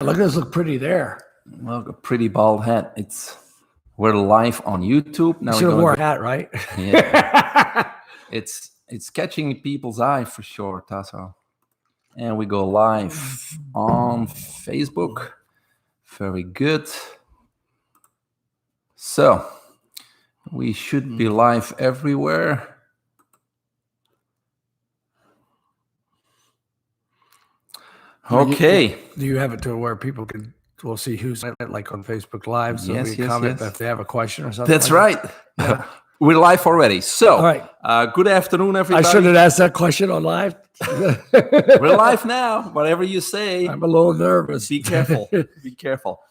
Look at us look pretty there. Well, a pretty bald head. We're live on YouTube now. You should have wore a hat, right? Yeah, it's catching people's eye for sure, Tasso. And we go live on Facebook. Very good. So we should be live everywhere. Okay. Do you have it to where people will see who's like on Facebook Live? So Yes, we yes, comment yes. if they have a question or something. That's like right. Yeah. We're live already. So, All right. Good afternoon, I everybody. should have asked that question on live. We're live now. Whatever you say. I'm a little nervous. Be careful. Be careful.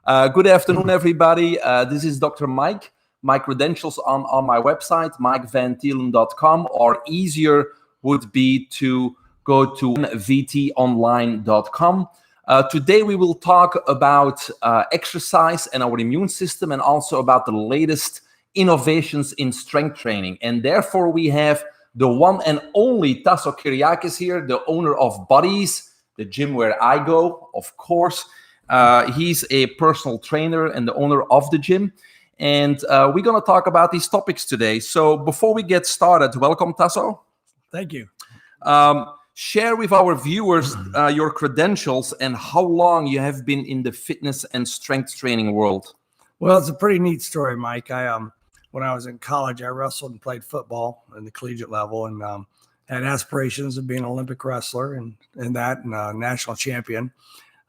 Good afternoon, everybody. This is Dr. Mike. My credentials on my website, mikevantielen.com, or easier would be to go to vtonline.com. Today, we will talk about exercise and our immune system, and also about the latest innovations in strength training. And therefore, we have the one and only Tasso Kyriakis here, the owner of Buddies, the gym where I go, of course. He's a personal trainer and the owner of the gym. And we're going to talk about these topics today. So before we get started, welcome, Tasso. Thank you. Share with our viewers your credentials and how long you have been in the fitness and strength training world. Well, it's a pretty neat story, Mike. When I was in college, I wrestled and played football in the collegiate level, and had aspirations of being an Olympic wrestler and a national champion.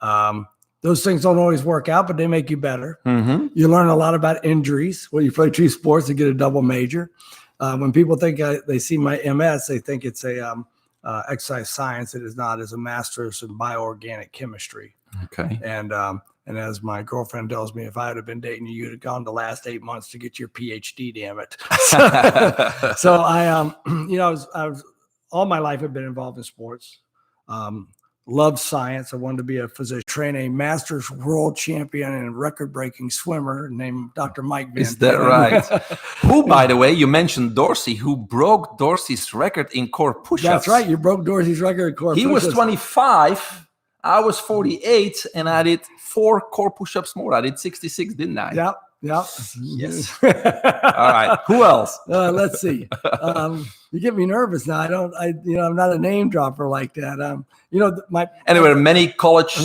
Those things don't always work out, but they make you better. Mm-hmm. You learn a lot about injuries when you play two sports and get a double major. When people think they see my MS, they think it's a exercise science. It is not. It's a master's in bioorganic chemistry. Okay. And as my girlfriend tells me, if I had been dating you, you'd have gone the last 8 months to get your PhD. Damn it! So I was all my life I've been involved in sports. Loved science. I wanted to be a physician. Train a Masters world champion and record-breaking swimmer named Dr. Mike Van. Is that right? Who, by the way, you mentioned Dorsey, who broke Dorsey's record in core push-ups. That's right. You broke Dorsey's record in core push-ups. He was 25. I was 48, and I did 4 core push-ups more. I did 66, didn't I? Yep. Yes. All right. Who else? Let's see. You get me nervous now. I'm not a name dropper like that. Anyway, many college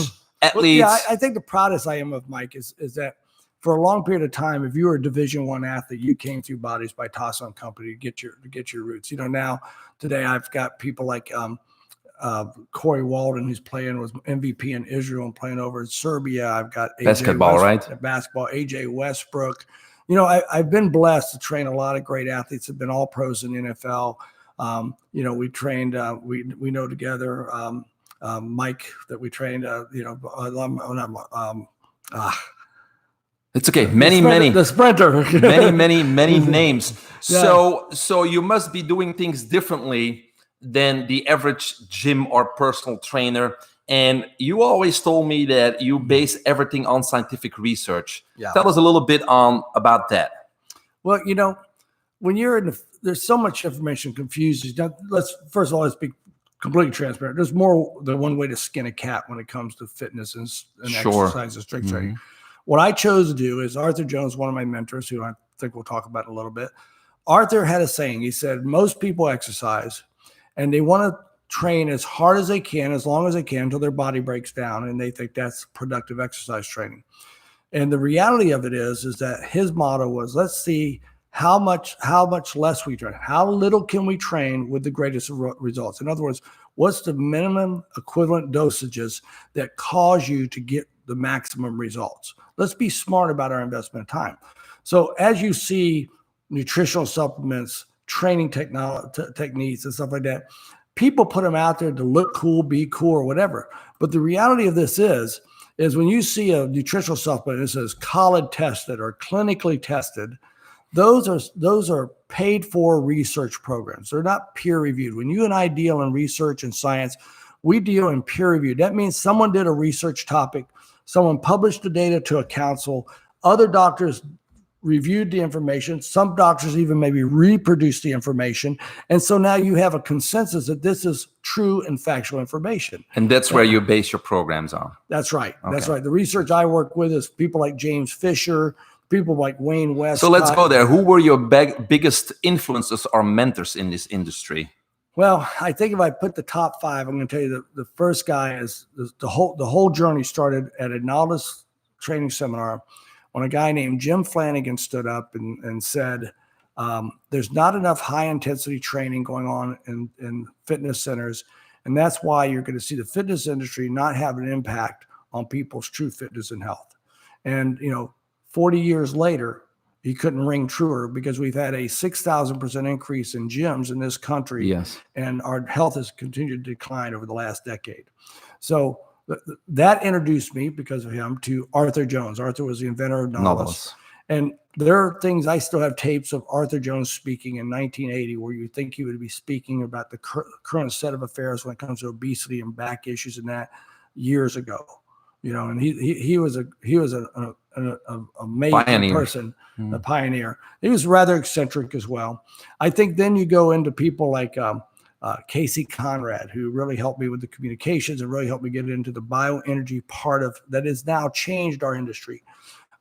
athletes. Well, yeah, I think the proudest I am of Mike is that for a long period of time, if you were a Division I athlete, you came through Bodies by Tasso and Company to get your roots. Now today I've got people like Corey Walden, who's playing, was MVP in Israel and playing over in Serbia. I've got basketball, right? Basketball, AJ Westbrook. I've been blessed to train a lot of great athletes. Have been all pros in the NFL. We trained. We know together. Mike that we trained. It's okay. Many the sprinter. many names. Yeah. So you must be doing things differently than the average gym or personal trainer. And you always told me that you base everything on scientific research. Yeah. Tell us a little bit about that. Well, when you're there's so much information confuses. Now, let's be completely transparent. There's more than one way to skin a cat when it comes to fitness and Sure. exercise and strength training. What I chose to do is Arthur Jones, one of my mentors, who I think we'll talk about in a little bit. Arthur had a saying. He said, most people exercise and they want to train as hard as they can, as long as they can, until their body breaks down, and they think that's productive exercise training. And the reality of it is that his motto was, let's see how much less we train. How little can we train with the greatest results? In other words, what's the minimum equivalent dosages that cause you to get the maximum results? Let's be smart about our investment of time. So as you see nutritional supplements, training techniques and stuff like that, people put them out there to look cool, be cool, or whatever. But the reality of this is when you see a nutritional supplement that says college tested or clinically tested, those are paid for research programs. They're not peer reviewed. When you and I deal in research and science, we deal in peer review. That means someone did a research topic, someone published the data to a council, other doctors reviewed the information. Some doctors even maybe reproduced the information. And so now you have a consensus that this is true and factual information. And that's where you base your programs on. That's right. That's Okay. right. The research I work with is people like James Fisher, people like Wayne West. So let's go there. Who were your biggest influences or mentors in this industry? Well, I think if I put the top 5, I'm going to tell you the first guy is the whole journey started at a novice training seminar when a guy named Jim Flanagan stood up and said, there's not enough high intensity training going on in fitness centers. And that's why you're going to see the fitness industry not have an impact on people's true fitness and health. And, 40 years later, he couldn't ring truer because we've had a 6,000% increase in gyms in this country. Yes. And our health has continued to decline over the last decade. So that introduced me, because of him, to Arthur Jones. Arthur was the inventor of Nautilus. And there are things, I still have tapes of Arthur Jones speaking in 1980 where you think he would be speaking about the current set of affairs when it comes to obesity and back issues and that years ago. And he was an amazing Pioneer. person, a pioneer. He was rather eccentric as well. I think then you go into people like Casey Conrad, who really helped me with the communications and really helped me get into the bioenergy part of that has now changed our industry.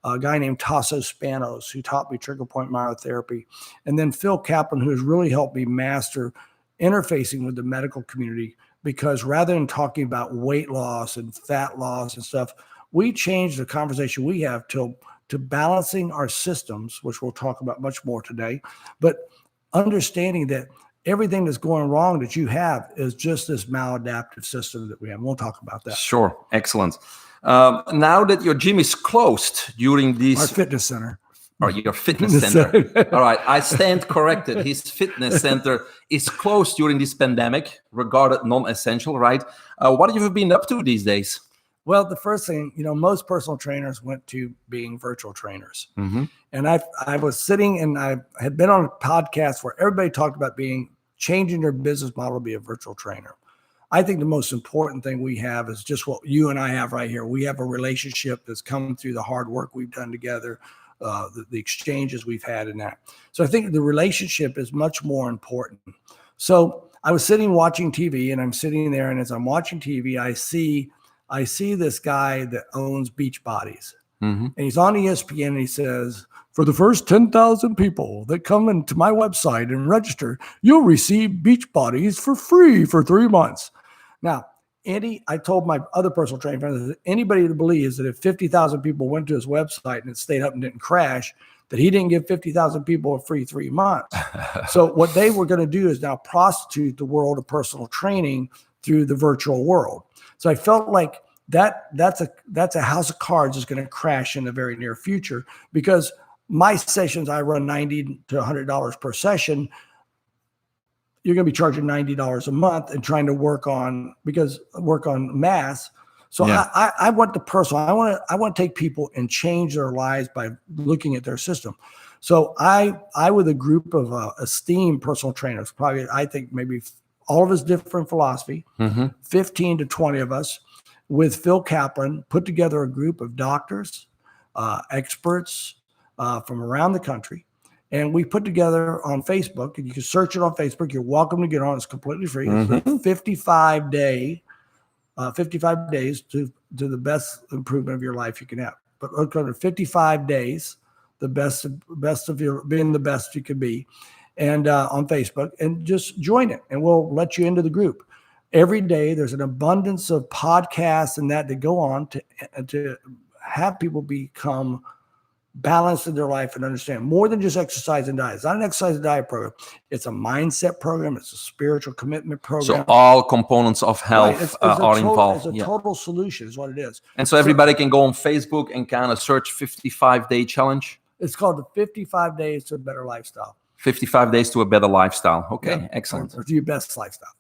A guy named Tasso Spanos, who taught me trigger point myotherapy. And then Phil Kaplan, who has really helped me master interfacing with the medical community, because rather than talking about weight loss and fat loss and stuff, we changed the conversation we have to balancing our systems, which we'll talk about much more today, but understanding that everything that's going wrong that you have is just this maladaptive system that we have. We'll talk about that. Sure. Excellent. Now that your gym is closed during these... Our fitness center. Or your fitness center. All right. I stand corrected. His fitness center is closed during this pandemic, regarded non-essential, right? What have you been up to these days? Well, the first thing, most personal trainers went to being virtual trainers. Mm-hmm. And I was sitting and I had been on a podcast where everybody talked about changing their business model to be a virtual trainer. I think the most important thing we have is just what you and I have right here. We have a relationship that's come through the hard work we've done together, the exchanges we've had in that. So I think the relationship is much more important. So I was sitting watching TV, and I'm sitting there, and as I'm watching TV, I see this guy that owns Beachbodies. Mm-hmm. And he's on ESPN, and he says, for the first 10,000 people that come into my website and register, you'll receive Beachbodies for free for 3 months. Now, I told my other personal training friends that anybody that believes that if 50,000 people went to his website and it stayed up and didn't crash, that he didn't give 50,000 people a free 3 months. So what they were going to do is now prostitute the world of personal training through the virtual world. So I felt like that's a house of cards that's going to crash in the very near future, because my sessions, I run $90 to $100 per session. You're going to be charging $90 a month and trying to work on mass. So yeah. I want the personal. I want to take people and change their lives by looking at their system. So I with a group of esteemed personal trainers, probably I think maybe all of us different philosophy, 15 to 20 of us, with Phil Kaplan, put together a group of doctors, experts from around the country. And we put together on Facebook, and you can search it on Facebook. You're welcome to get on. It's completely free. It's a 55 days to the best improvement of your life you can have. But look under 55 days, the best of your being the best you can be, and on Facebook, and just join it, and we'll let you into the group. Every day, there's an abundance of podcasts and that go on to have people become balanced in their life and understand more than just exercise and diet. It's not an exercise and diet program. It's a mindset program. It's a spiritual commitment program. So all components of health are involved. It's a total solution is what it is. And so everybody can go on Facebook and kind of search 55-day challenge. It's called the 55 Days to a Better Lifestyle. 55 days to a better lifestyle. Okay, yeah. Excellent. Or to your best lifestyle.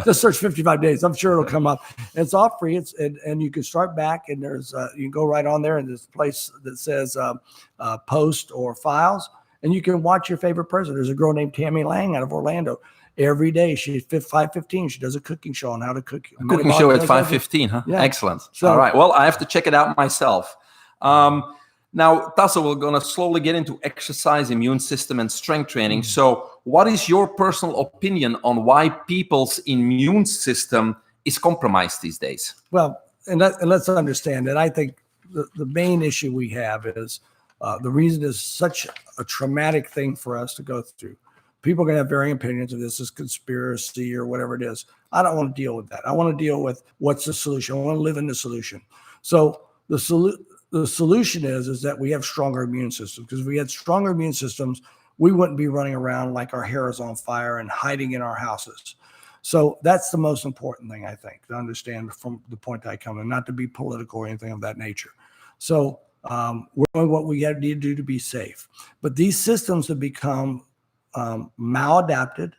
Just search 55 days. I'm sure it'll come up. And it's all free. And you can start back, and there's you can go right on there, and there's a place that says post or files, and you can watch your favorite person. There's a girl named Tammy Lang out of Orlando. Every day, she's 5:15. She does a cooking show on how to cook. A cooking show at 5:15, huh? Yeah. Excellent. So, all right. Well, I have to check it out myself. Now, Tasso, we're going to slowly get into exercise, immune system, and strength training. So what is your personal opinion on why people's immune system is compromised these days? Well, and let's understand that I think the main issue we have is the reason is such a traumatic thing for us to go through. People are going to have varying opinions of this is conspiracy or whatever it is. I don't want to deal with that. I want to deal with what's the solution. I want to live in the solution. So the solution is that we have stronger immune systems, because if we had stronger immune systems, we wouldn't be running around like our hair is on fire and hiding in our houses. So that's the most important thing, I think, to understand from the point I come in, not to be political or anything of that nature. So we're doing what we need to do to be safe. But these systems have become maladapted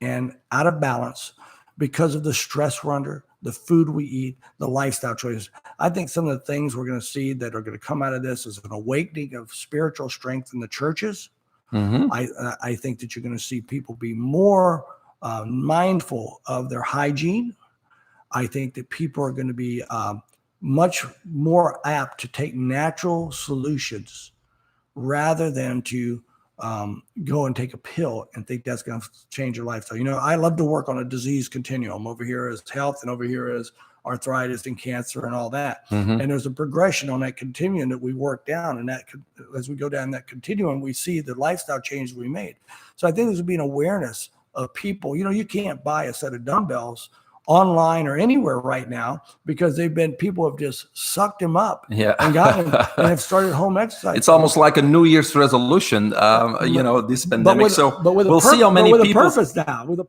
and out of balance because of the stress we're under, the food we eat, the lifestyle choices. I think some of the things we're going to see that are going to come out of this is an awakening of spiritual strength in the churches. I think that you're going to see people be more mindful of their hygiene. I think that people are going to be much more apt to take natural solutions rather than to go and take a pill and think that's going to change your lifestyle. You know, I love to work on a disease continuum. Over here is health, and over here is arthritis and cancer and all that. And there's a progression on that continuum that we work down. And that as we go down that continuum, we see the lifestyle changes we made. So I think there's being awareness of people. You know, you can't buy a set of dumbbells online or anywhere right now because people have just sucked them up and gotten them and have started home exercise. It's almost like a New Year's resolution, this pandemic. But we'll see how many people with a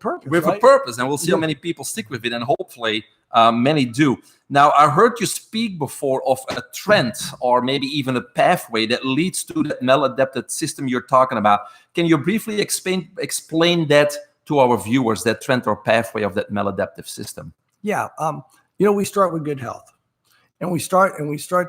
purpose, and we'll see how many people stick with it, and hopefully many do. Now, I heard you speak before of a trend or maybe even a pathway that leads to that maladapted system you're talking about. Can you briefly explain that to our viewers, that trend or pathway of that maladaptive system? Yeah. We start with good health, and we start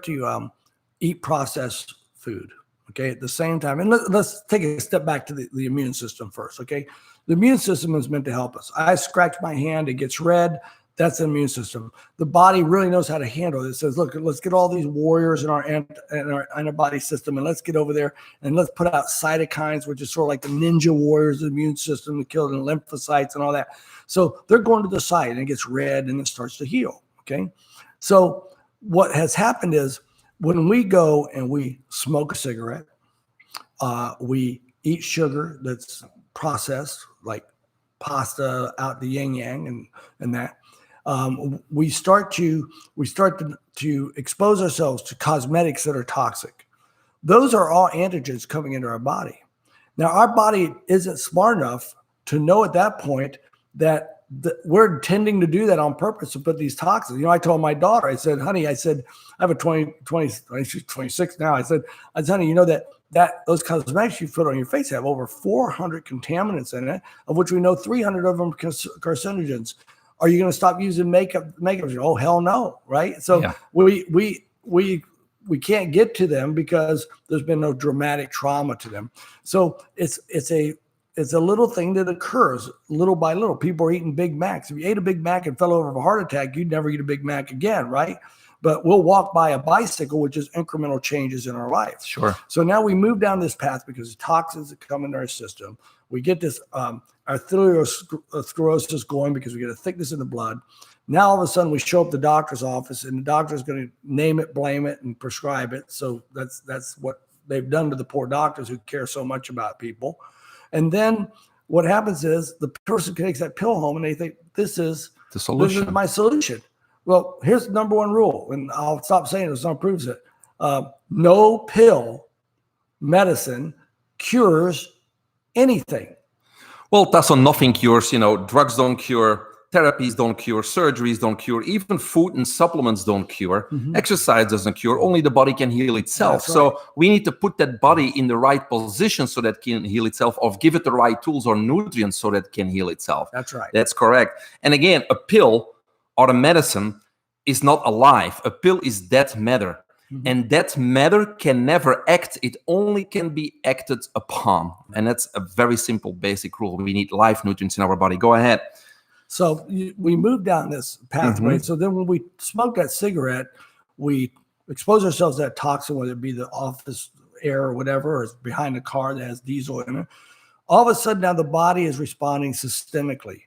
to eat processed food. Okay. At the same time, and let's take a step back to the immune system first. Okay. The immune system is meant to help us. I scratch my hand, it gets red. That's the immune system. The body really knows how to handle it. It says, look, let's get all these warriors in our antibody system, and let's get over there and let's put out cytokines, which is sort of like the ninja warriors of the immune system to kill the lymphocytes and all that. So they're going to the site, and it gets red, and it starts to heal. Okay. So what has happened is when we go and we smoke a cigarette, we eat sugar that's processed, like pasta out the yin yang and that. We start to expose ourselves to cosmetics that are toxic. Those are all antigens coming into our body. Now, our body isn't smart enough to know at that point that we're intending to do that on purpose to put these toxins. You know, I told my daughter, I said, honey, I have a she's 26 now. I said, honey, you know that those cosmetics you put on your face have over 400 contaminants in it, of which we know 300 of them are carcinogens. Are you going to stop using makeup? Oh, hell no, right? So we can't get to them because there's been no dramatic trauma to them. So it's a little thing that occurs little by little. People are eating Big Macs. If you ate a Big Mac and fell over of a heart attack, you'd never eat a Big Mac again, right? But we'll walk by a bicycle, which is incremental changes in our life. Sure. So now we move down this path because the toxins that come into our system. We get this arteriosclerosis going because we get a thickness in the blood. Now all of a sudden we show up at the doctor's office, and the doctor's going to name it, blame it, and prescribe it. So that's what they've done to the poor doctors who care so much about people. And then what happens is the person takes that pill home and they think this is the solution. This is my solution. Well, here's the number one rule, and I'll stop saying it. Someone proves it. No pill medicine cures anything. Well, Tasso, nothing cures. Drugs don't cure, therapies don't cure, surgeries don't cure, even food and supplements don't cure. Exercise doesn't cure. Only the body can heal itself. That's right. So we need to put that body in the right position so that it can heal itself, or give it the right tools or nutrients so that it can heal itself. That's right. That's correct. And again, a pill or a medicine is not alive. A pill is dead matter. And that matter can never act. It only can be acted upon. And that's a very simple, basic rule. We need life nutrients in our body. Go ahead. So we move down this pathway. So then when we smoke that cigarette, we expose ourselves to that toxin, whether it be the office air or whatever, or it's behind the car that has diesel in it, all of a sudden now the body is responding systemically.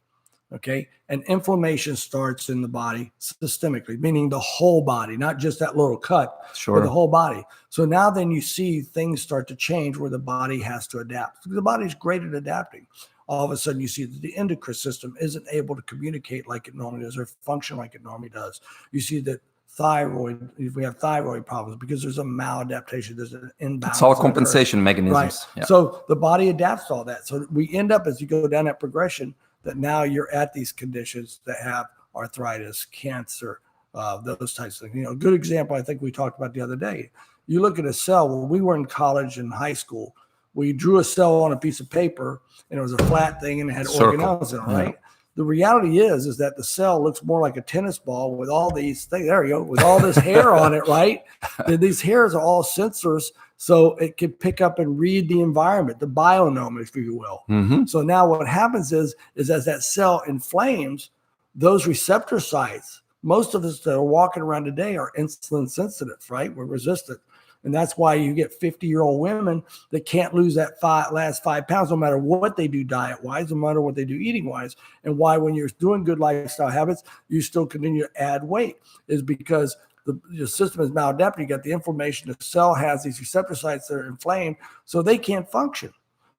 Okay. And inflammation starts in the body systemically, meaning the whole body, not just that little cut, but the whole body. So now then you see things start to change where the body has to adapt. The body's great at adapting. All of a sudden you see that the endocrine system isn't able to communicate like it normally does or function like it normally does. You see that thyroid, if we have thyroid problems, because there's a maladaptation, there's an imbalance. It's all compensation mechanisms. Right. Yeah. So the body adapts to all that. So we end up, as you go down that progression, that now you're at these conditions that have arthritis, cancer, those types of things. A good example I think we talked about the other day. You look at a cell. When we were in college and high school, we drew a cell on a piece of paper, and it was a flat thing, and it had organelles in it, right? Yeah. The reality is that the cell looks more like a tennis ball with all these things. There you go, with all this hair on it, right? These hairs are all sensors, so it can pick up and read the environment, the bionome, if you will. Mm-hmm. So now what happens is as that cell inflames, those receptor sites, most of us that are walking around today are insulin sensitive, right? We're resistant. And that's why you get 50-year-old women that can't lose that last 5 pounds, no matter what they do diet-wise, no matter what they do eating-wise. And why, when you're doing good lifestyle habits, you still continue to add weight, is because the system is maladapted. You got the inflammation. The cell has these receptor sites that are inflamed, so they can't function.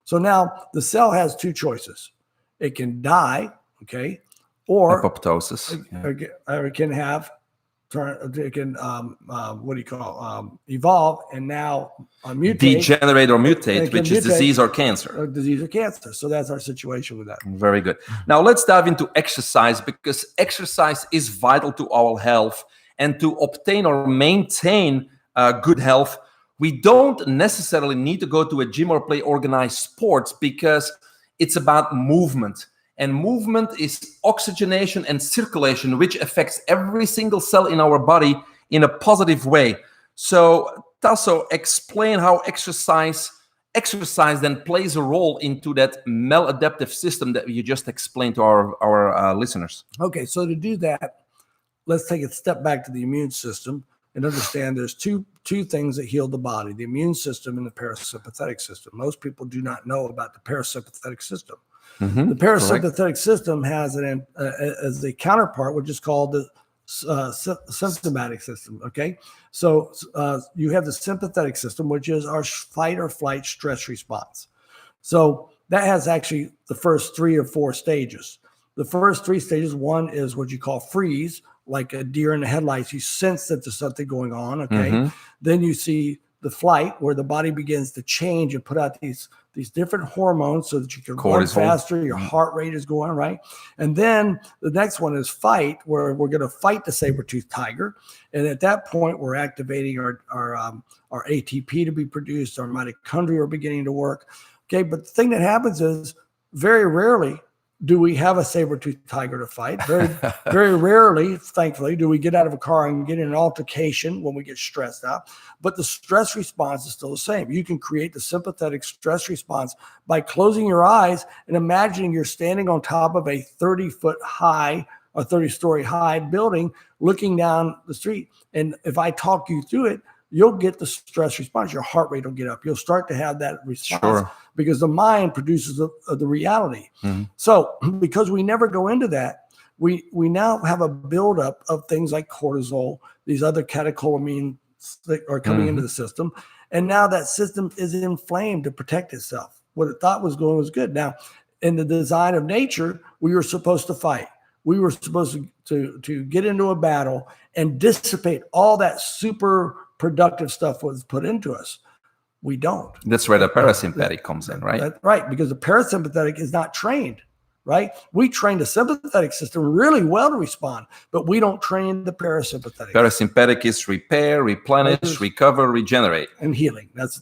So now the cell has two choices. It can die, okay, or apoptosis. Or it can have evolve and now mutate, degenerate or mutate, which is disease or cancer. Disease or cancer. So that's our situation with that. Very good. Now let's dive into exercise, because exercise is vital to our health, and to obtain or maintain good health, we don't necessarily need to go to a gym or play organized sports, because it's about movement. And movement is oxygenation and circulation, which affects every single cell in our body in a positive way. So, Tasso, explain how exercise then plays a role into that maladaptive system that you just explained to our listeners. Okay, so to do that, let's take a step back to the immune system and understand there's two things that heal the body: the immune system and the parasympathetic system. Most people do not know about the parasympathetic system. Mm-hmm. The parasympathetic system has as a counterpart, which is called the sympathetic system. Okay, so you have the sympathetic system, which is our fight or flight stress response. So that has actually the first 3 or 4 stages. The first 3 stages, one is what you call freeze, like a deer in the headlights. You sense that there's something going on. Okay, mm-hmm. Then you see the flight, where the body begins to change and put out these different hormones so that you can run faster, your heart rate is going, right? And then the next one is fight, where we're going to fight the saber-toothed tiger. And at that point, we're activating our ATP to be produced, our mitochondria are beginning to work. Okay, but the thing that happens is very rarely do we have a saber-toothed tiger to fight. Very, very rarely, thankfully, do we get out of a car and get in an altercation when we get stressed out. But the stress response is still the same. You can create the sympathetic stress response by closing your eyes and imagining you're standing on top of a 30-foot high or 30-story high building looking down the street. And if I talk you through it, you'll get the stress response. Your heart rate will get up. You'll start to have that response because the mind produces the reality. Mm-hmm. So because we never go into that, we now have a buildup of things like cortisol, these other catecholamines that are coming into the system. And now that system is inflamed to protect itself. What it thought was going was good. Now, in the design of nature, we were supposed to fight. We were supposed to get into a battle and dissipate all that super productive stuff was put into us. We don't. That's where the parasympathetic comes in, right? Right, because the parasympathetic is not trained, right? We train the sympathetic system really well to respond, but we don't train the parasympathetic. Parasympathetic is repair, replenish, recover, regenerate. And healing. That's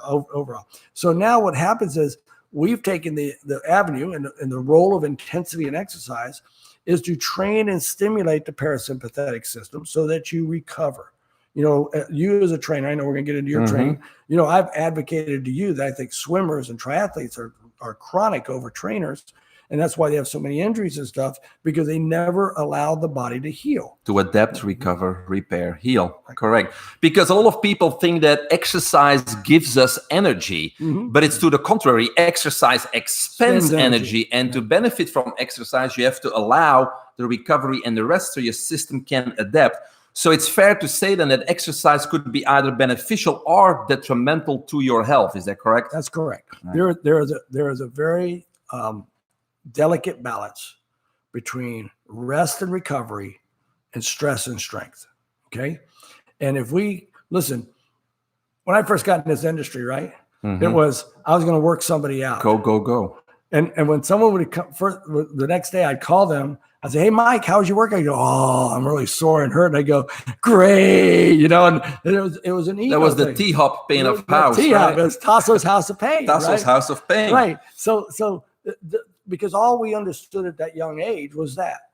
overall. So now what happens is we've taken the avenue and the role of intensity in exercise is to train and stimulate the parasympathetic system so that you recover. You know, you as a trainer, I know we're going to get into your training. You know, I've advocated to you that I think swimmers and triathletes are chronic overtrainers And that's why they have so many injuries and stuff, because they never allow the body to heal. To adapt, recover, repair, heal. Correct. Because a lot of people think that exercise gives us energy, but it's to the contrary. Exercise expends energy. And to benefit from exercise, you have to allow the recovery and the rest so your system can adapt. So it's fair to say then that exercise could be either beneficial or detrimental to your health. Is that correct? That's correct. Right. There is a very delicate balance between rest and recovery and stress and strength. Okay. And if we listen, when I first got in this industry, right, it was, I was going to work somebody out. Go. And when someone would come first, the next day I'd call them. I say, hey, Mike, how's your work? I go, oh, I'm really sore and hurt. And I go, great. And it was an ego That was the thing. T-Hop pain of house. T-Hop, right? it was Tasso's House of Pain. Tasso's House of Pain. Right. So because all we understood at that young age was that,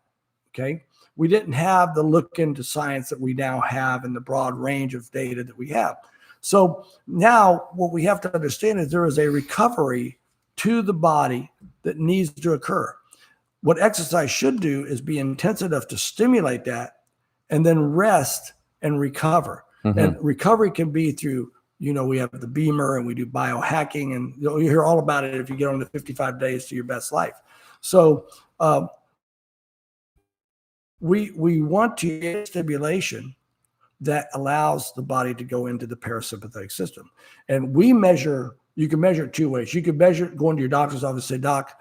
okay? We didn't have the look into science that we now have and the broad range of data that we have. So now what we have to understand is there is a recovery to the body that needs to occur. What exercise should do is be intense enough to stimulate that and then rest and recover. And recovery can be through, we have the Beamer and we do biohacking, and you'll hear all about it if you get on the 55 days to your best life. So we want to get stimulation that allows the body to go into the parasympathetic system. And you can measure it two ways. You can measure it going to your doctor's office and say, Doc,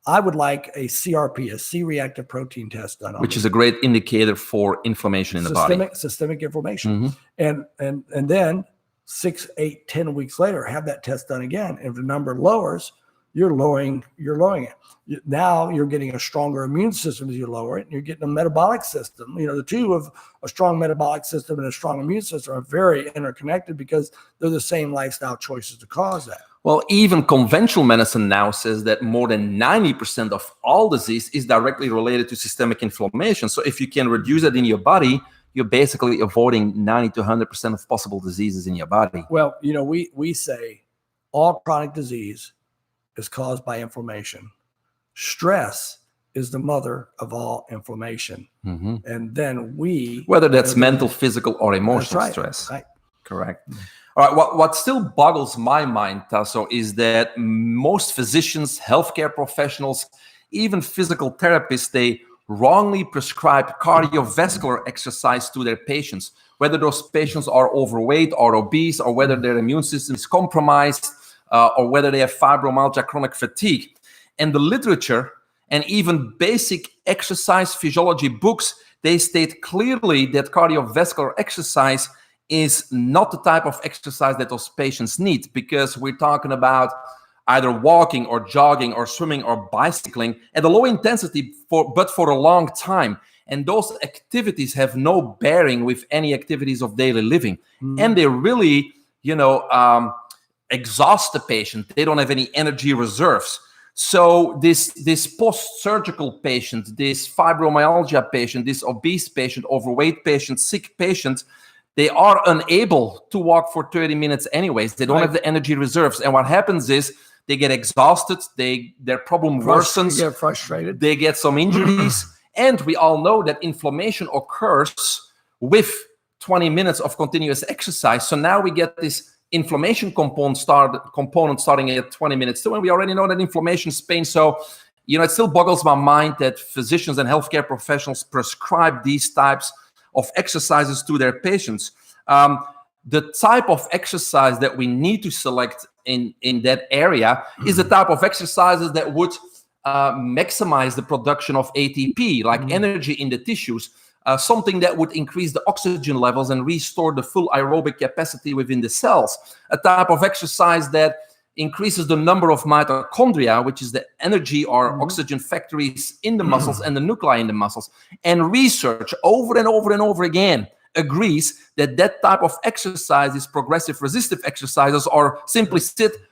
I would like a CRP, a C-reactive protein test done on which is a great indicator for inflammation in the body. Systemic inflammation. And then 6, 8, 10 weeks later, have that test done again. If the number lowers, you're lowering it. Now you're getting a stronger immune system as you lower it, and you're getting a metabolic system. The two of a strong metabolic system and a strong immune system are very interconnected because they're the same lifestyle choices to cause that. Well, even conventional medicine now says that more than 90% of all disease is directly related to systemic inflammation. So if you can reduce it in your body, you're basically avoiding 90 to 100% of possible diseases in your body. Well, we say all chronic disease is caused by inflammation. Stress is the mother of all inflammation. And then whether that's mental, physical, or emotional stress. Right. Correct. All right. What still boggles my mind, Tasso, is that most physicians, healthcare professionals, even physical therapists, they wrongly prescribe cardiovascular exercise to their patients, whether those patients are overweight or obese, or whether their immune system is compromised, or whether they have fibromyalgia, chronic fatigue. And the literature and even basic exercise physiology books, they state clearly that cardiovascular exercise is not the type of exercise that those patients need, because we're talking about either walking or jogging or swimming or bicycling at a low intensity but for a long time. And those activities have no bearing with any activities of daily living. And they really, exhaust the patient. They don't have any energy reserves. So this post-surgical patient, this fibromyalgia patient, this obese patient, overweight patient, sick patient, they are unable to walk for 30 minutes anyways. They don't have the energy reserves. And what happens is they get exhausted. Their problem worsens. They get frustrated. They get some injuries. And we all know that inflammation occurs with 20 minutes of continuous exercise. So now we get this inflammation component starting at 20 minutes too. And we already know that inflammation is pain. So, it still boggles my mind that physicians and healthcare professionals prescribe these types of exercises to their patients. The type of exercise that we need to select in that area is the type of exercises that would maximize the production of ATP, like energy in the tissues, something that would increase the oxygen levels and restore the full aerobic capacity within the cells, a type of exercise that increases the number of mitochondria, which is the energy or oxygen factories in the muscles and the nuclei in the muscles. And research over and over and over again agrees that type of exercise is progressive resistive exercises, or simply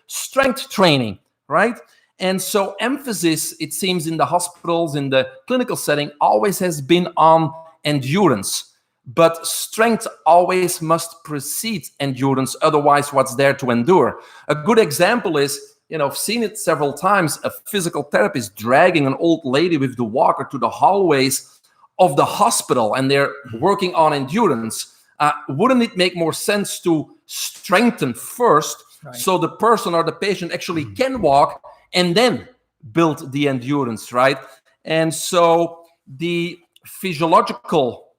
strength training, right? And so emphasis, it seems, in the hospitals, in the clinical setting, always has been on endurance. But strength always must precede endurance. Otherwise, what's there to endure? A good example is I've seen it several times, a physical therapist dragging an old lady with the walker to the hallways of the hospital, and they're working on endurance. Wouldn't it make more sense to strengthen first, so the person or the patient actually can walk, and then build the endurance, right? And so the physiological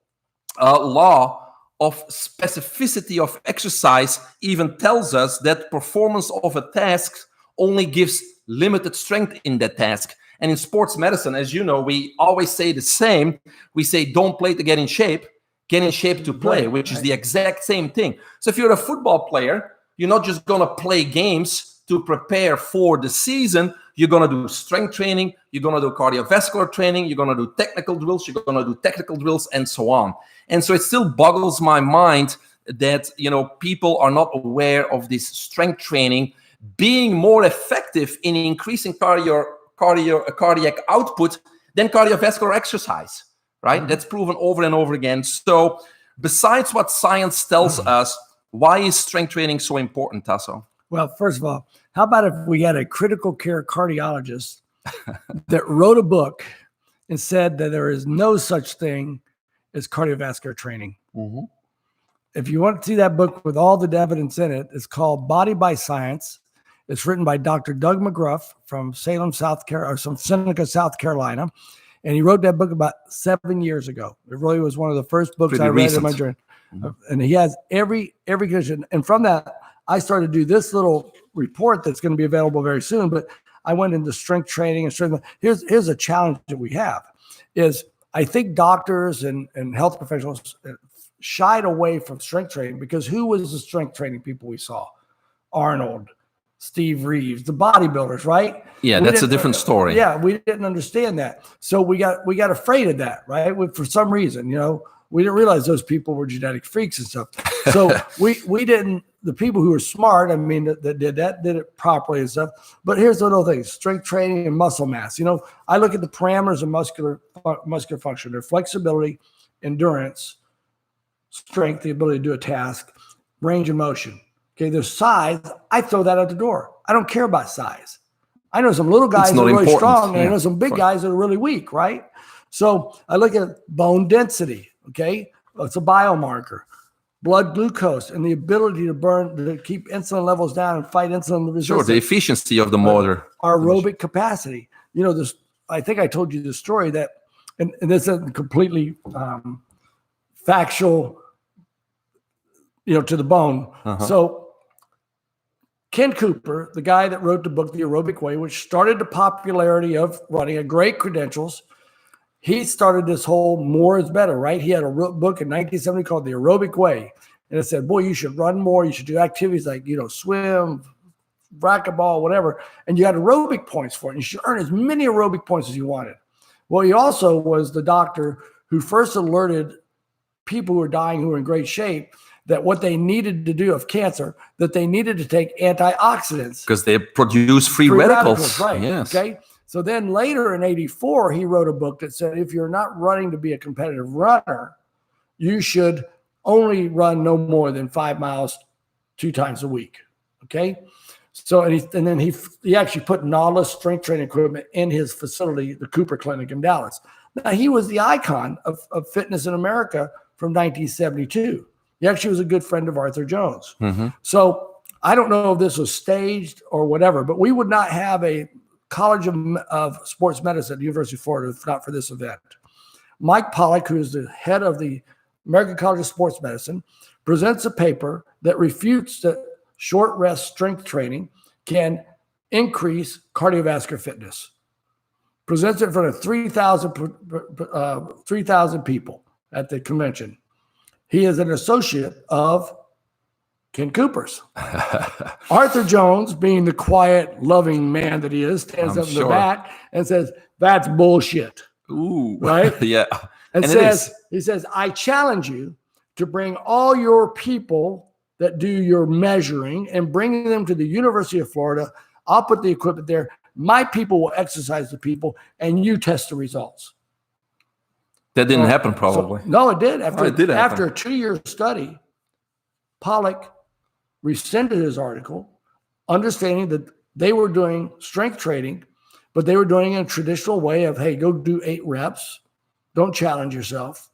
law of specificity of exercise even tells us that performance of a task only gives limited strength in that task. And in sports medicine, as you know, we always say the same. We say, don't play to get in shape to play, which is the exact same thing. So if you're a football player, you're not just going to play games to prepare for the season. You're going to do strength training. You're going to do cardiovascular training. You're going to do technical drills. You're going to do technical drills, and so on. And so it still boggles my mind that, people are not aware of this strength training being more effective in increasing cardiac output than cardiovascular exercise, right? That's proven over and over again. So besides what science tells us, why is strength training so important, Tasso? Well, first of all, how about if we had a critical care cardiologist that wrote a book and said that there is no such thing as cardiovascular training? Mm-hmm. If you want to see that book with all the evidence in it, it's called Body by Science. It's written by Dr. Doug McGruff from Salem, South Carolina, or from Seneca, South Carolina. And he wrote that book about 7 years ago. It really was one of the first books I read in my journey. Mm-hmm. And he has every condition. And from that, I started to do this little report that's going to be available very soon. But I went into strength training and strength. Here's a challenge that we have is I think doctors and health professionals shied away from strength training because who was the strength training people we saw? Arnold, Steve Reeves, the bodybuilders, right? Yeah, that's a different story. Yeah, we didn't understand that. So we got afraid of that, right? For some reason, we didn't realize those people were genetic freaks and stuff. So we didn't, the people who were smart, that did it properly and stuff. But here's the little thing, strength training and muscle mass. I look at the parameters of muscular function, their flexibility, endurance, strength, the ability to do a task, range of motion. Okay, there's size. I throw that out the door. I don't care about size. I know some little guys that are really strong, and I know some big guys that are really weak, right? So I look at bone density, okay? It's a biomarker. Blood glucose and the ability to keep insulin levels down and fight insulin resistance. Sure, the efficiency of the motor. Aerobic capacity. I think I told you the story that, and this isn't completely factual, to the bone. Uh-huh. So Ken Cooper, the guy that wrote the book, The Aerobic Way, which started the popularity of running, had great credentials. He started this whole more is better, right? He had a book in 1970 called The Aerobic Way. And it said, boy, you should run more. You should do activities like, swim, racquetball, whatever. And you had aerobic points for it. And you should earn as many aerobic points as you wanted. Well, he also was the doctor who first alerted people who were dying, who were in great shape, that what they needed to do of cancer, that they needed to take antioxidants. Because they produce free radicals. Right. Yes. Okay. So then later in 1984, he wrote a book that said, if you're not running to be a competitive runner, you should only run no more than 5 miles 2 times a week. Okay. So, and then he actually put Nautilus strength training equipment in his facility, the Cooper Clinic in Dallas. Now, he was the icon of fitness in America from 1972. He actually was a good friend of Arthur Jones. Mm-hmm. So I don't know if this was staged or whatever, but we would not have a College of Sports Medicine at the University of Florida if not for this event. Mike Pollock, who is the head of the American College of Sports Medicine, presents a paper that refutes that short rest strength training can increase cardiovascular fitness. Presents it in front of 3,000 people at the convention. He is an associate of Ken Cooper's. Arthur Jones, being the quiet, loving man that he is, stands up in the back and says, that's bullshit. Ooh. Right? Yeah. And he says, I challenge you to bring all your people that do your measuring and bring them to the University of Florida. I'll put the equipment there. My people will exercise the people, and you test the results. That didn't happen, probably. No, it did. After a 2-year study, Pollock rescinded his article, understanding that they were doing strength training, but they were doing it in a traditional way of, hey, go do 8 reps. Don't challenge yourself.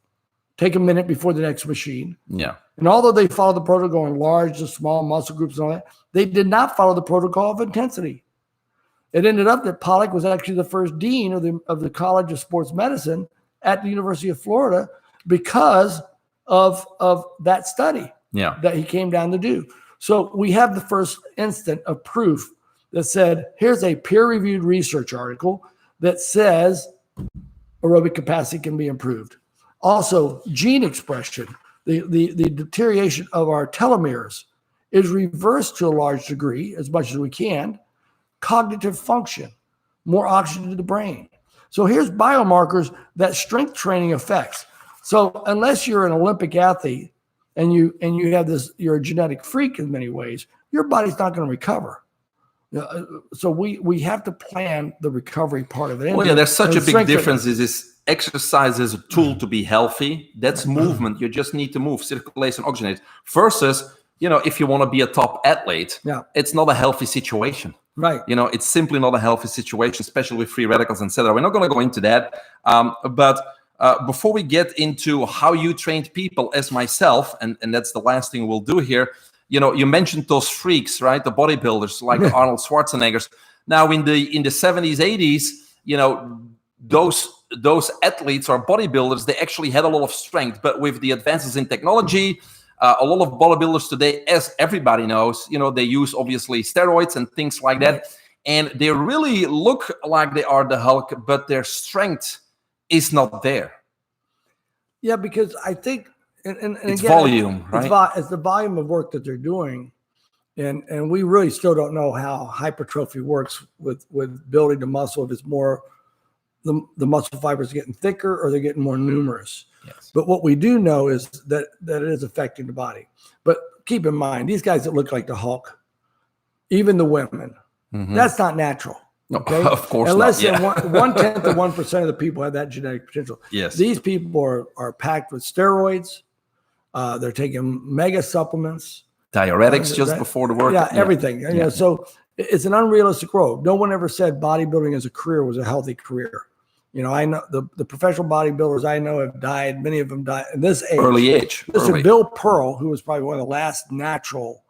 Take a minute before the next machine. Yeah. And although they followed the protocol in large to small muscle groups and all that, they did not follow the protocol of intensity. It ended up that Pollack was actually the first dean of the College of Sports Medicine at the University of Florida because of that study that he came down to do. So we have the first instant of proof that said, here's a peer-reviewed research article that says aerobic capacity can be improved. Also, gene expression, the deterioration of our telomeres is reversed to a large degree, as much as we can. Cognitive function, more oxygen to the brain. So here's biomarkers that strength training affects. So unless you're an Olympic athlete and you have this, you're a genetic freak in many ways, your body's not going to recover. So we have to plan the recovery part of it. Well, yeah, there's such a big difference. Is exercise as a tool to be healthy? That's movement. You just need to move, circulation, oxygenate. Versus, if you want to be a top athlete, it's not a healthy situation. Right. It's simply not a healthy situation, especially with free radicals, etc. We're not going to go into that. But before we get into how you trained people as myself, and that's the last thing we'll do here, you mentioned those freaks, right? The bodybuilders like Arnold Schwarzenegger. Now in the 70s, 80s, those athletes or bodybuilders, they actually had a lot of strength. But with the advances in technology, a lot of bodybuilders today, as everybody knows, they use obviously steroids and things like that. And they really look like they are the Hulk, but their strength is not there. Yeah, because I think, and it's again, volume, right? It's the volume of work that they're doing. And we really still don't know how hypertrophy works with building the muscle, if it's more the muscle fibers getting thicker or they're getting more numerous. Yes. But what we do know is that it is affecting the body. But keep in mind, these guys that look like the Hulk, even the women, that's not natural. No, okay? of course Unless not. Yeah. 1/10 of 1% of the people have that genetic potential. Yes. These people are packed with steroids. They're taking mega supplements. Diuretics just before the work. Yeah, everything. So it's an unrealistic road. No one ever said bodybuilding as a career was a healthy career. I know the professional bodybuilders I know have died. Many of them died at this age. Early age. Listen, Bill Pearl, who was probably one of the last natural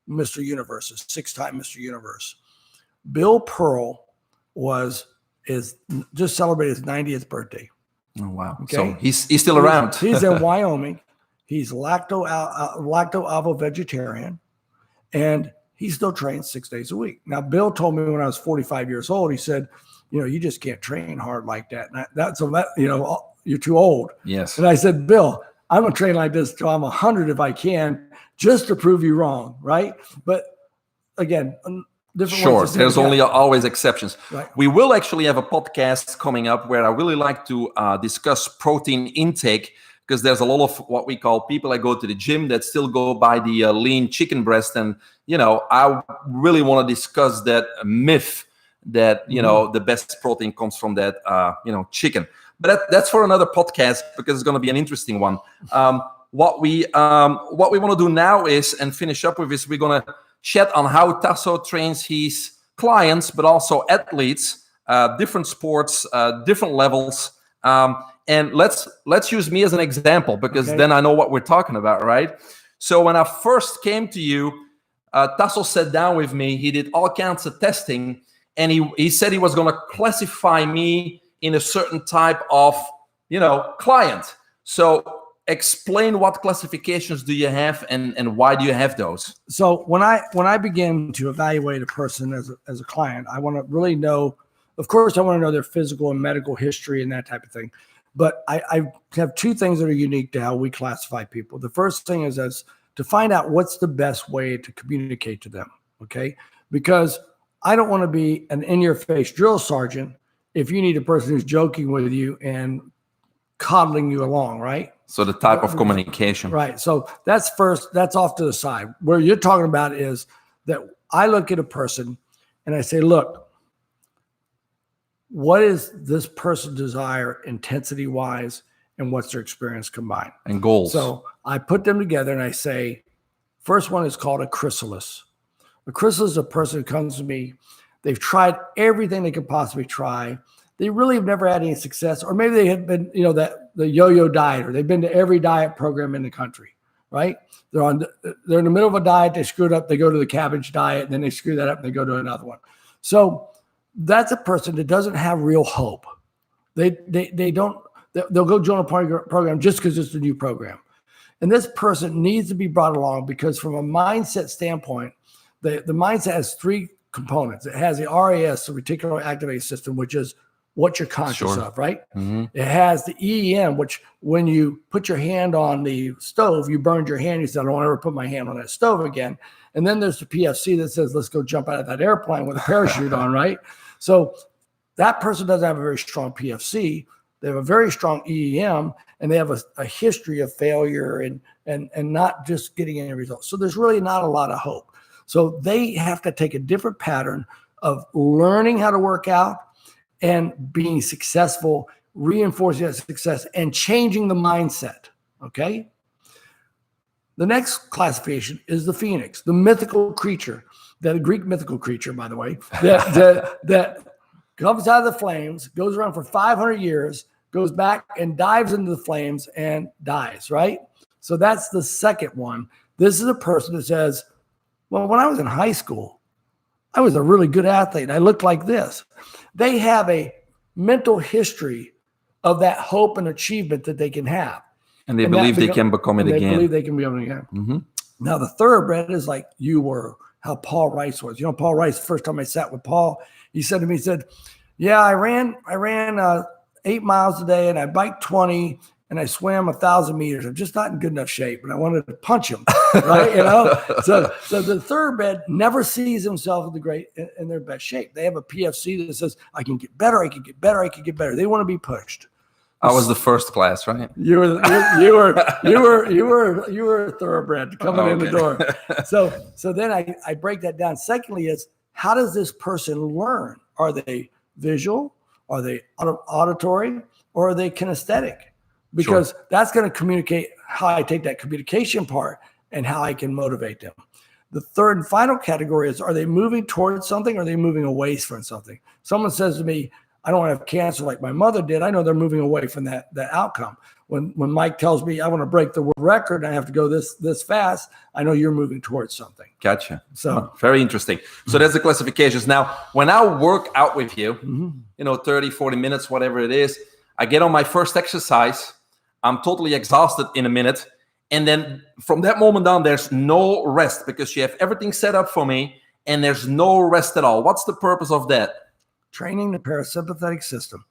Mr. Universes, 6-time Mr. Universe. Bill Pearl is just celebrated his 90th birthday. Oh, wow. Okay? So he's still around. He's in Wyoming. He's lacto-ovo vegetarian, and he still trains 6 days a week. Now, Bill told me when I was 45 years old, he said, you just can't train hard like that. And you're too old. Yes. And I said, Bill, I'm going to train like this till I'm 100 if I can, just to prove you wrong, right? But again, different. Sure, there's only always exceptions. Right. We will actually have a podcast coming up where I really like to discuss protein intake, because there's a lot of what we call people that go to the gym that still go by the lean chicken breast. And, I really want to discuss that myth that, the best protein comes from that, chicken. But that's for another podcast, because it's going to be an interesting one. What we want to do now is, and finish up with, is we're going to chat on how Tasso trains his clients, but also athletes, different sports, different levels. And let's use me as an example, because then I know what we're talking about, right? So when I first came to you, Tasso sat down with me. He did all kinds of testing, and he said he was going to classify me in a certain type of, client. So explain, what classifications do you have, and why do you have those? So when I begin to evaluate a person as a client, I want to really know, of course, I want to know their physical and medical history and that type of thing. But I have two things that are unique to how we classify people. The first thing is to find out what's the best way to communicate to them, okay? Because I don't want to be an in-your-face drill sergeant if you need a person who's joking with you and coddling you along, right? So the type of communication. Right. So that's off to the side. Where you're talking about is that I look at a person and I say, look, what is this person's desire intensity-wise, and what's their experience combined? And goals. So I put them together and I say, first one is called a chrysalis. A chrysalis is a person who comes to me. They've tried everything they could possibly try. They really have never had any success, or maybe they have been, that the yo-yo diet, or they've been to every diet program in the country, right? They're in the middle of a diet. They screwed up. They go to the cabbage diet, and then they screw that up, and they go to another one. So that's a person that doesn't have real hope. They don't. They'll go join a program just because it's a new program. And this person needs to be brought along because from a mindset standpoint, the mindset has three components. It has the RAS, the reticular activating system, which is what you're conscious of, right? Mm-hmm. It has the EEM, which when you put your hand on the stove, you burned your hand. You said, I don't want to ever put my hand on that stove again. And then there's the PFC that says, let's go jump out of that airplane with a parachute on, right? So that person doesn't have a very strong PFC. They have a very strong EEM, and they have a history of failure and not just getting any results. So there's really not a lot of hope. So they have to take a different pattern of learning how to work out and being successful, reinforcing that success, and changing the mindset, okay? The next classification is the phoenix, the mythical creature, the Greek mythical creature, by the way, that comes out of the flames, goes around for 500 years, goes back and dives into the flames and dies, right? So that's the second one. This is a person that says, well, when I was in high school, I was a really good athlete. I looked like this. They have a mental history of that hope and achievement that they can have. And they believe they can become it again. They believe they can become it again. Mm-hmm. Now, the thoroughbred is like you were, how Paul Rice was. Paul Rice, the first time I sat with Paul, he said to me, yeah, I ran 8 miles a day and I biked 20 and I swam 1,000 meters. I'm just not in good enough shape, and I wanted to punch him, right? So the thoroughbred never sees himself in their best shape. They have a PFC that says, I can get better, I can get better, I can get better. They want to be pushed. I was the first class, right? You were a thoroughbred coming in the door. So then I break that down. Secondly, is how does this person learn? Are they visual? Are they auditory? Or are they kinesthetic? Because that's going to communicate how I take that communication part and how I can motivate them. The third and final category is, are they moving towards something or are they moving away from something? Someone says to me, I don't want to have cancer like my mother did. I know they're moving away from that outcome. When Mike tells me I want to break the world record and I have to go this fast, I know you're moving towards something. Gotcha. So very interesting. So that's the classifications. Now, when I work out with you, 30, 40 minutes, whatever it is, I get on my first exercise. I'm totally exhausted in a minute. And then from that moment on, there's no rest because you have everything set up for me and there's no rest at all. What's the purpose of that? Training the parasympathetic system.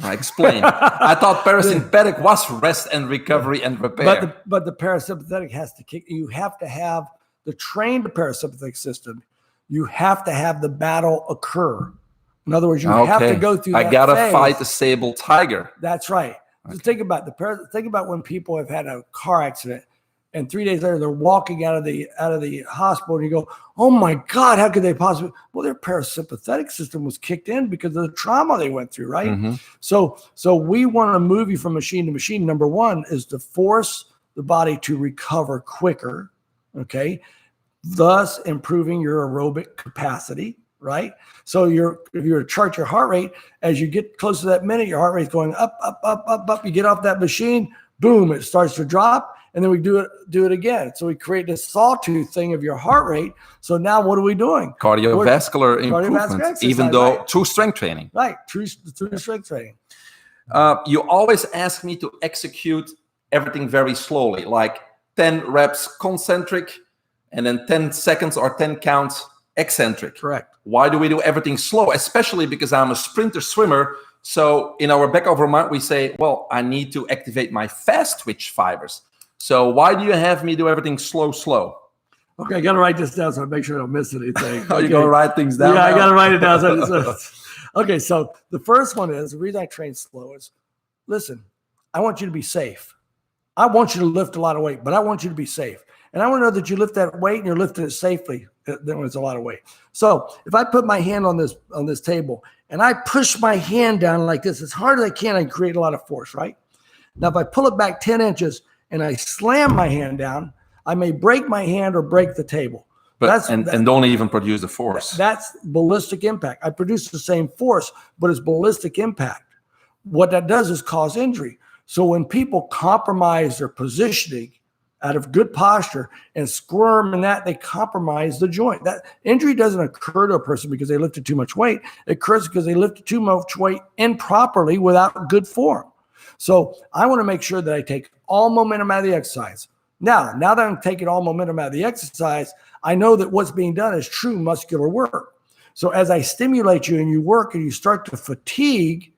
Explain. I thought parasympathetic was rest and recovery and repair. But the parasympathetic has to kick. You have to have the trained parasympathetic system. You have to have the battle occur. In other words, you have to go through that I gotta phase. fight the sable tiger. That's right. Okay. So think about when people have had a car accident and 3 days later they're walking out of the hospital and you go, oh my God, how could they possibly? Well, their parasympathetic system was kicked in because of the trauma they went through, right? Mm-hmm. So we want to move you from machine to machine. Number one is to force the body to recover quicker, okay? Thus improving your aerobic capacity, right? So if you're to chart your heart rate, as you get close to that minute, your heart rate's going up, up, up, up, up. You get off that machine, boom, it starts to drop, and then we do it again. So we create this sawtooth thing of your heart rate. So now what are we doing? Cardiovascular improvement, even though through strength training. Right, through strength training. You always ask me to execute everything very slowly, like 10 reps concentric, and then 10 seconds or 10 counts eccentric. Correct. Why do we do everything slow? Especially because I'm a sprinter swimmer. So in our back of our mind, we say, well, I need to activate my fast twitch fibers. So why do you have me do everything slow? Okay, I got to write this down so I make sure I don't miss anything. Oh, you're going to write things down? Yeah, now? I got to write it down. Okay, so the first one is, the reason I train slow is, listen, I want you to be safe. I want you to lift a lot of weight, but I want you to be safe. And I want to know that you lift that weight and you're lifting it safely. Then it's a lot of weight. So if I put my hand on this table and I push my hand down like this as hard as I can create a lot of force, right? Now, if I pull it back 10 inches and I slam my hand down, I may break my hand or break the table. But and don't even produce the force. That's ballistic impact. I produce the same force, but it's ballistic impact. What that does is cause injury. So when people compromise their positioning out of good posture and squirm and that, they compromise the joint. That injury doesn't occur to a person because they lifted too much weight. It occurs because they lifted too much weight improperly without good form. So I want to make sure that I take all momentum out of the exercise. Now that I'm taking all momentum out of the exercise, I know that what's being done is true muscular work. So as I stimulate you and you work and you start to fatigue,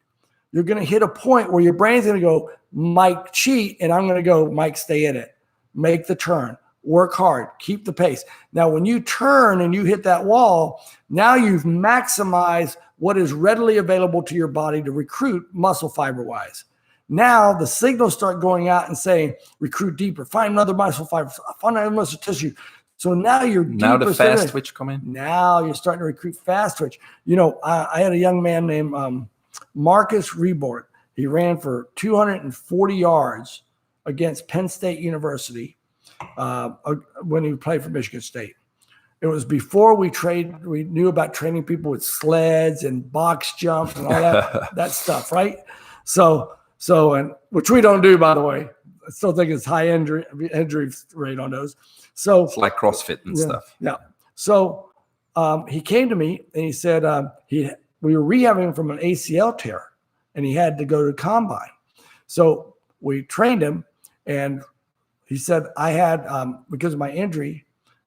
you're going to hit a point where your brain's going to go, Mike, cheat, and I'm going to go, Mike, stay in it. Make the turn, work hard, keep the pace. Now, when you turn and you hit that wall, now you've maximized what is readily available to your body to recruit muscle fiber wise. Now the signals start going out and saying, recruit deeper, find another muscle fiber, find another muscle tissue. So now you're now the fast twitch come in. Now you're starting to recruit fast twitch. You know, I had a young man named Marcus Rebord. He ran for 240 yards against Penn State University when he played for Michigan State. It was before we knew about training people with sleds and box jump and all that stuff, right? So and which we don't do, by the way. I still think it's high injury rate on those. So it's like CrossFit and stuff. Yeah. So he came to me and he said we were rehabbing him from an ACL tear, and he had to go to combine. So we trained him, and he said, I had, because of my injury,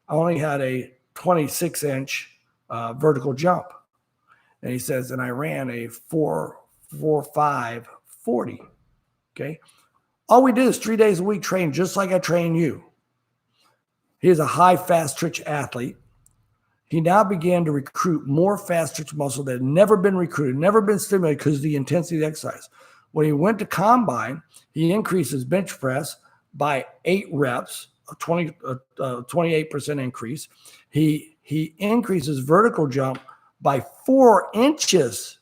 I only had a 26-inch vertical jump. And he says, and I ran a 4.45 40. Okay. All we did is 3 days a week train, just like I train you. He is a high fast twitch athlete. He now began to recruit more fast twitch muscle that had never been recruited, never been stimulated because of the intensity of the exercise. When he went to combine, he increased his bench press by 8 reps, a 28% increase. He increased his vertical jump by 4 inches,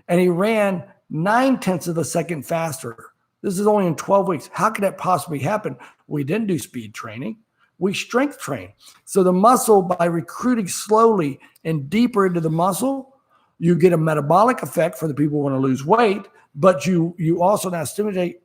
and he ran 0.9 of a second faster. This is only in 12 weeks. How could that possibly happen? We didn't do speed training. We strength train. So the muscle, by recruiting slowly and deeper into the muscle, you get a metabolic effect for the people who want to lose weight, but you also now stimulate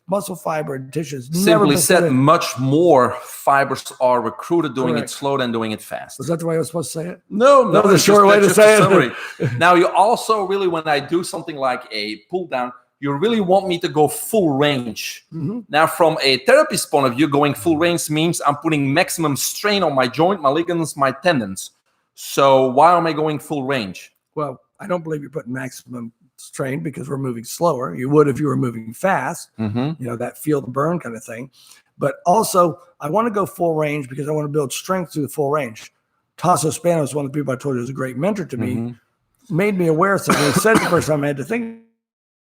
muscle fiber and tissues. Simply said, much more fibers are recruited doing Correct. It slow than doing it fast. Was that the way I was supposed to say it? No, That was a short way to say it. Now, you also really, when I do something like a pull down, you really want me to go full range. Mm-hmm. Now, from a therapist point of view, going full range means I'm putting maximum strain on my joint, my ligaments, my tendons. So why am I going full range? Well, I don't believe you're putting maximum strain because we're moving slower. You would if you were moving fast, Mm-hmm. you know, that feel the burn kind of thing. But also, I want to go full range because I want to build strength through the full range. Tasso Spano is one of the people I told you was a great mentor to me, Mm-hmm. made me aware of something. He said the first time I had to think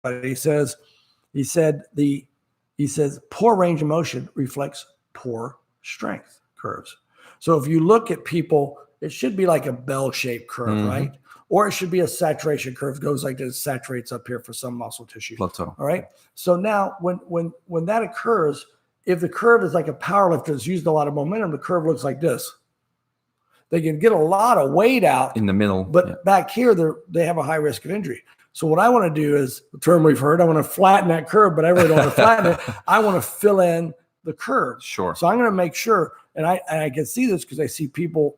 about it. He says, poor range of motion reflects poor strength curves. So if you look at people, it should be like a bell-shaped curve, Mm-hmm. right? Or it should be a saturation curve, goes like this, saturates up here for some muscle tissue. Plateau. All right. So now when that occurs, if the curve is like a power lifter that's used a lot of momentum, the curve looks like this. They can get a lot of weight out In the middle. but back here, they have a high risk of injury. So what I want to do is, the term we've heard, I want to flatten that curve, but I really don't want to flatten it. I want to fill in the curve. Sure. So I'm going to make sure, and I can see this because I see people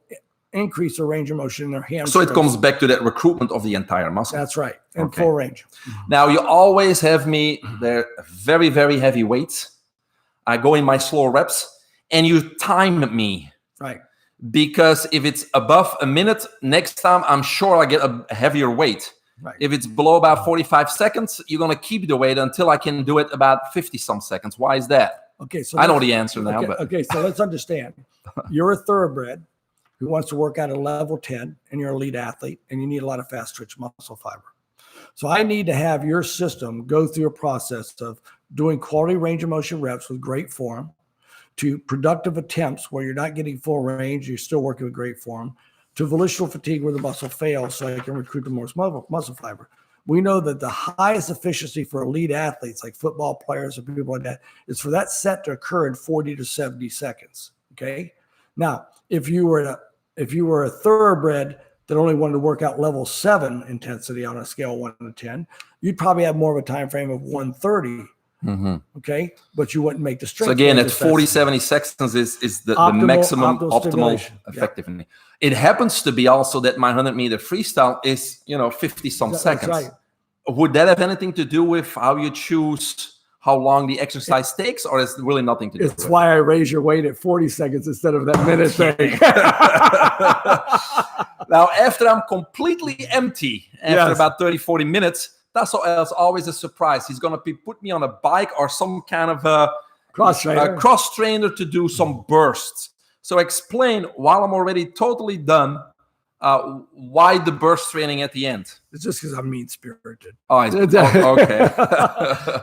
increase their range of motion in their hands. So it comes back to that recruitment of the entire muscle. That's right. In Okay. full range. Now, you always have me, they're very, very heavy weights. I go in my slow reps and you time me. Right. Because if it's above a minute, next time I'm sure I get a heavier weight. Right. If it's below about 45 seconds, you're going to keep the weight until I can do it about 50 some seconds. Why is that? Okay. So I know let's- the answer now, but Okay. So let's understand. You're a thoroughbred who wants to work out at level 10 and you're an elite athlete and you need a lot of fast twitch muscle fiber. So I need to have your system go through a process of doing quality range of motion reps with great form, to productive attempts where you're not getting full range, you're still working with great form, to volitional fatigue where the muscle fails so I can recruit the most muscle fiber. We know that the highest efficiency for elite athletes like football players and people like that is for that set to occur in 40 to 70 seconds. Okay. Now, if you were If you were a thoroughbred that only wanted to work out level 7 intensity on a scale of 1 to 10, you'd probably have more of a time frame of 130. Okay, but you wouldn't make the strength. So again, at as fast. 40, 70 seconds is the Optimal- maximum optimal optimal stimulation. effectiveness. It happens to be also that my 100-meter freestyle is 50 some That's seconds. right. Would that have anything to do with how you choose how long the exercise takes, or is really nothing to do with It's it? why I raise your weight at 40 seconds instead of that minute thing. Now, after I'm completely empty, after Yes. about 30, 40 minutes, that's always a surprise. He's going to put me on a bike or some kind of a cross trainer to do some bursts. So explain, while I'm already totally done, why the burst training at the end? It's just because I'm mean-spirited. Oh, okay.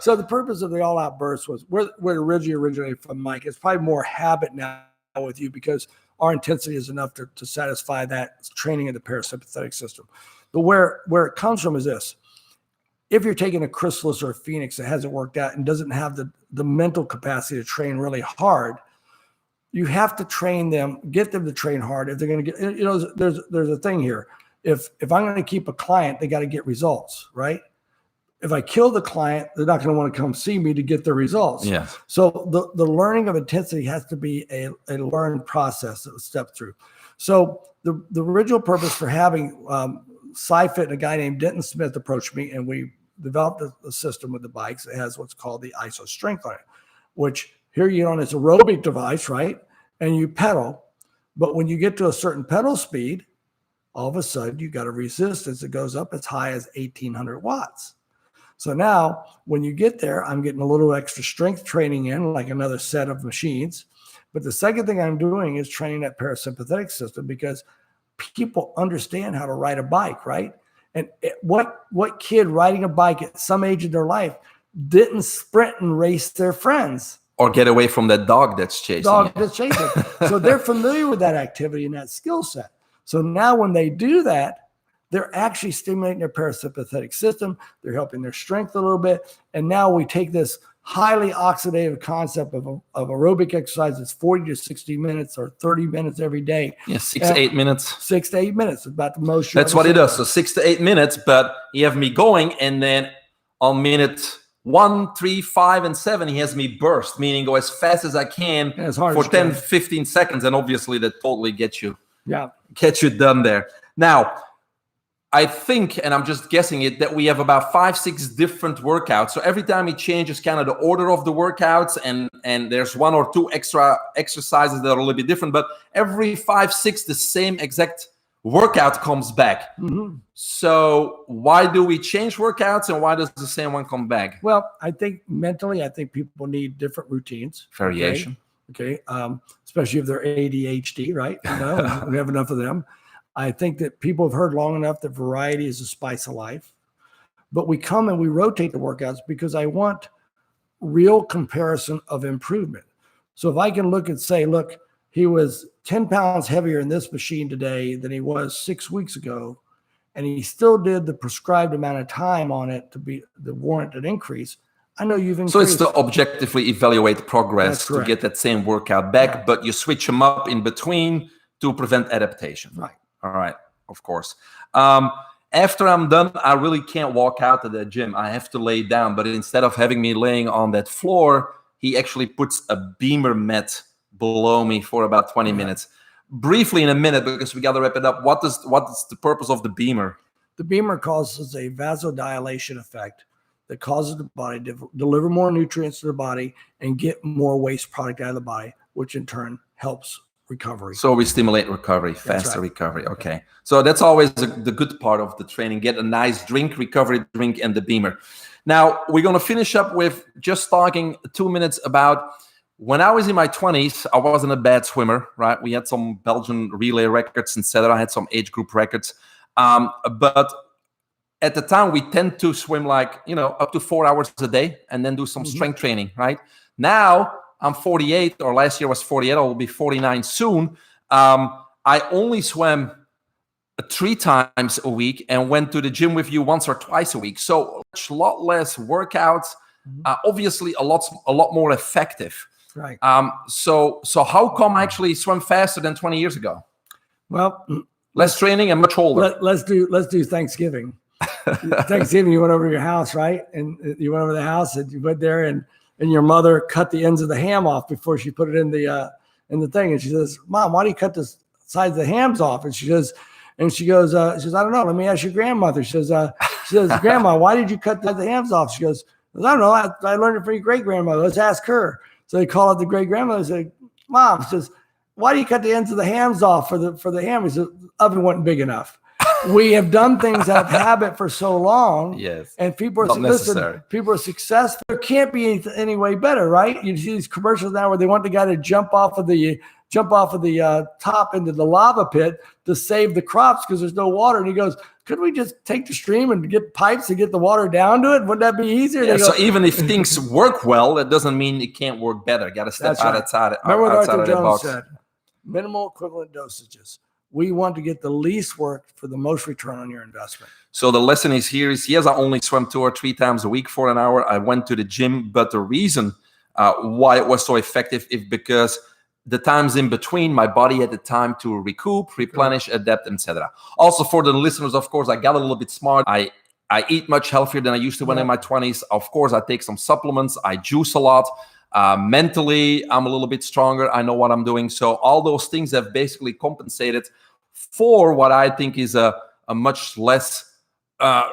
So the purpose of the all-out burst was where it originally originated from, Mike. It's probably more habit now with you because our intensity is enough to satisfy that training of the parasympathetic system. But where it comes from is this. If you're taking a Chrysalis or a Phoenix that hasn't worked out and doesn't have the mental capacity to train really hard, you have to train them, get them to train hard. If they're going to get, there's a thing here. If I'm going to keep a client, they got to get results, right? If I kill the client, they're not going to want to come see me to get the results. Yes. So the learning of intensity has to be a learned process that was stepped through. So the original purpose for having SciFit and a guy named Denton Smith approached me, and we developed a system with the bikes that has what's called the ISO strength on it, which here you on this aerobic device, right? And you pedal, but when you get to a certain pedal speed, all of a sudden you got a resistance that goes up as high as 1800 watts. So now when you get there, I'm getting a little extra strength training in, like another set of machines. But the second thing I'm doing is training that parasympathetic system, because people understand how to ride a bike, right? And what kid riding a bike at some age of their life didn't sprint and race their friends? Or get away from that dog that's chasing you. So they're familiar with that activity and that skill set. So now when they do that, they're actually stimulating their parasympathetic system. They're helping their strength a little bit. And now we take this highly oxidative concept of aerobic exercise that's 40 to 60 minutes or 30 minutes every day. Yeah, 6 to 8 minutes. 6 to 8 minutes, about the most. That's what it does. So 6 to 8 minutes, but you have me going, and then on minute 1, 3, 5, and 7, he has me burst, meaning go as fast as I can for 10, 15 seconds. And obviously that totally gets you done there. Now, I think, and I'm just guessing it, that we have about 5, 6 different workouts. So every time he changes kind of the order of the workouts, and there's 1 or 2 extra exercises that are a little bit different, but every 5, 6, the same exact workout comes back. Mm-hmm. So why do we change workouts, and why does the same one come back? Well, I think mentally, people need different routines. Variation. Okay. Especially if they're ADHD, right? We have enough of them. I think that people have heard long enough that variety is the spice of life. But we come and we rotate the workouts because I want real comparison of improvement. So if I can look and say, look, he was 10 pounds heavier in this machine today than he was 6 weeks ago, and he still did the prescribed amount of time on it to be the warranted increase, I know you've increased. So it's to objectively evaluate progress to get that same workout back, but you switch them up in between to prevent adaptation. Right. All right, of course. After I'm done, I really can't walk out of the gym. I have to lay down. But instead of having me laying on that floor, he actually puts a beamer mat below me for about 20 minutes. Briefly in a minute, because we got to wrap it up. What is the purpose of the beamer? The beamer causes a vasodilation effect that causes the body to deliver more nutrients to the body and get more waste product out of the body, which in turn helps recovery. So we stimulate recovery, faster recovery. Okay. So that's always the good part of the training. Get a nice recovery drink, and the beamer. Now, we're going to finish up with just talking 2 minutes about when I was in my 20s, I wasn't a bad swimmer, right? We had some Belgian relay records, etc. I had some age group records. But at the time, we tend to swim up to 4 hours a day and then do some strength training, right? Now, I'm 48, or last year was 48. I will be 49 soon. I only swam 3 times a week and went to the gym with you once or twice a week. So a lot less workouts, obviously a lot more effective. Right. So how come I actually swam faster than 20 years ago? Well, Less training and much older. let's do Thanksgiving. Thanksgiving, you went over to your house, right? And you went over to the house and you went there and your mother cut the ends of the ham off before she put it in the thing. And she says, "Mom, why do you cut the sides of the hams off?" And she goes, "I don't know. Let me ask your grandmother." She says, "Grandma, why did you cut the hams off?" She goes, "I don't know. I learned it from your great grandmother. Let's ask her." So they call out the great grandmother and say, "Mom," she says, "why do you cut the ends of the hams off for the ham?" He said, "The oven wasn't big enough." We have done things out of habit for so long. Yes. And people are people are successful. There can't be any way better, right? You see these commercials now where they want the guy to jump off of the top into the lava pit to save the crops because there's no water. And he goes, "Could we just take the stream and get pipes and get the water down to it? Wouldn't that be easier?" Yeah, so even if things work well, that doesn't mean it can't work better. Got to step outside Remember what outside Arthur of the Jones box. said? Minimal equivalent dosages. We want to get the least work for the most return on your investment. So the lesson is here is, yes, I only swim 2 or 3 times a week for an hour. I went to the gym, but the reason why it was so effective is because the times in between, my body had the time to recoup, replenish, adapt, etc. Also for the listeners, of course, I got a little bit smart. I eat much healthier than I used to when in my 20s. Of course, I take some supplements. I juice a lot. Mentally, I'm a little bit stronger. I know what I'm doing. So all those things have basically compensated for what I think is a much less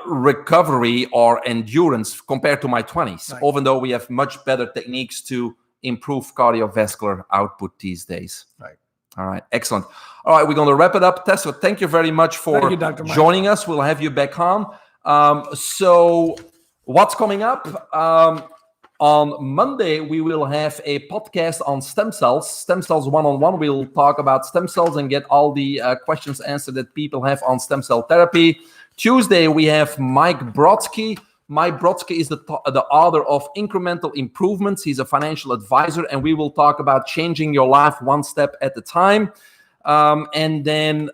recovery or endurance compared to my 20s, Right. even though we have much better techniques to improve cardiovascular output these days. Right. All right. Excellent. All right. We're going to wrap it up. Tess, so thank you very much for Thank you, Dr. Mike. joining us. We'll have you back on. So what's coming up? On Monday, we will have a podcast on stem cells one-on-one. We'll talk about stem cells and get all the questions answered that people have on stem cell therapy. Tuesday, we have Mike Brodsky. Mike Brodsky is the author of Incremental Improvements. He's a financial advisor, and we will talk about changing your life one step at a time. And then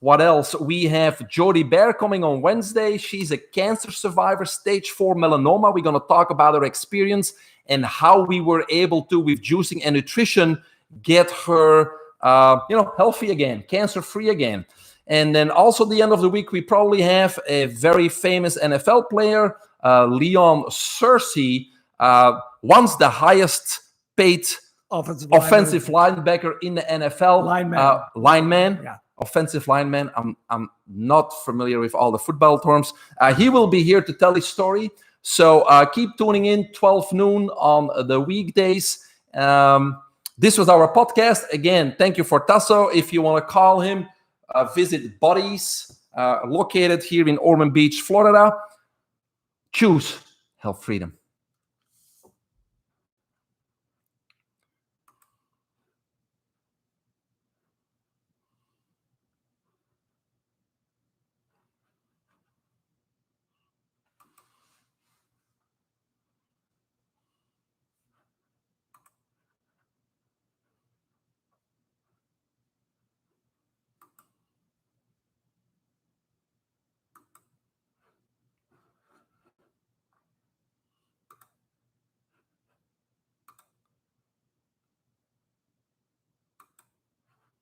what else? We have Jody Bear coming on Wednesday. She's a cancer survivor, stage 4 melanoma. We're going to talk about her experience and how we were able to, with juicing and nutrition, get her healthy again, cancer-free again. And then also the end of the week, we probably have a very famous NFL player, Leon Searcy, once the highest paid offensive linebacker in the NFL. Lineman. Yeah. Offensive lineman. I'm not familiar with all the football terms. He will be here to tell his story. So keep tuning in 12 noon on the weekdays. This was our podcast. Again, thank you for Tasso. If you want to call him, visit Buddies, located here in Ormond Beach, Florida. Choose health freedom.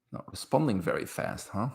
Not responding very fast, huh?